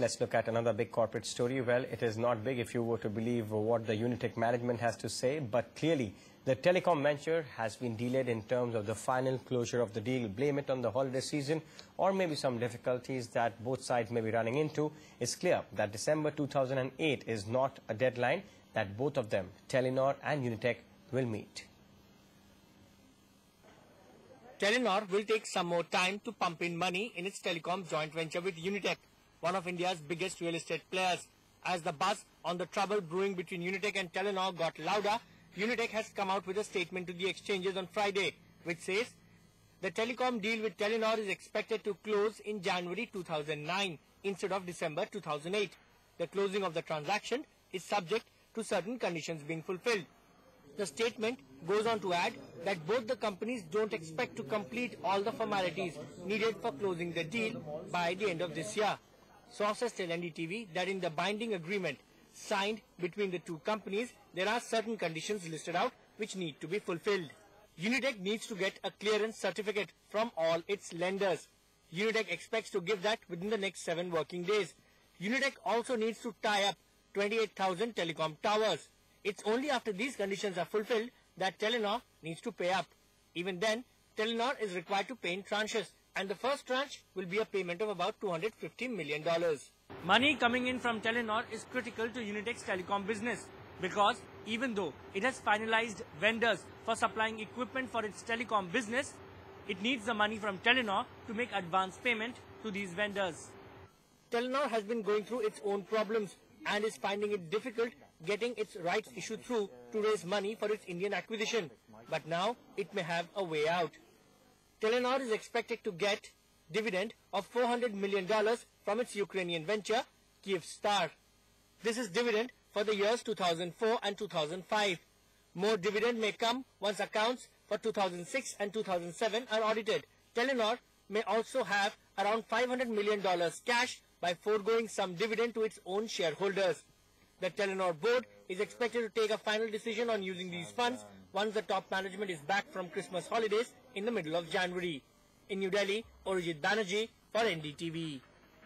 let's look at another big corporate story. Well, it is not big if you were to believe what the Unitech management has to say, but clearly the telecom venture has been delayed in terms of the final closure of the deal. Blame it on the holiday season or maybe some difficulties that both sides may be running into. It's clear that December 2008 is not a deadline that both of them, Telenor and Unitech, will meet. Telenor will take some more time to pump in money in its telecom joint venture with Unitech, one of India's biggest real estate players. As the buzz on the trouble brewing between Unitech and Telenor got louder, Unitech has come out with a statement to the exchanges on Friday, which says the telecom deal with Telenor is expected to close in January 2009 instead of December 2008. The closing of the transaction is subject to certain conditions being fulfilled. The statement goes on to add that both the companies don't expect to complete all the formalities needed for closing the deal by the end of this year. Sources tell NDTV that in the binding agreement signed between the two companies, there are certain conditions listed out which need to be fulfilled. Unitech needs to get a clearance certificate from all its lenders. Unitech expects to give that within the next 7 working days. Unitech also needs to tie up 28,000 telecom towers. It's only after these conditions are fulfilled that Telenor needs to pay up. Even then, Telenor is required to pay in tranches, and the first tranche will be a payment of about $250 million. Money coming in from Telenor is critical to Unitech's telecom business because even though it has finalized vendors for supplying equipment for its telecom business, it needs the money from Telenor to make advance payment to these vendors. Telenor has been going through its own problems and is finding it difficult getting its rights issue through to raise money for its Indian acquisition. But now it may have a way out. Telenor is expected to get dividend of $400 million from its Ukrainian venture, Kyivstar. This is dividend for the years 2004 and 2005. More dividend may come once accounts for 2006 and 2007 are audited. Telenor may also have around $500 million cash by foregoing some dividend to its own shareholders. The Telenor board is expected to take a final decision on using these funds once the top management is back from Christmas holidays in the middle of January. In New Delhi, Arijit Banerjee for NDTV.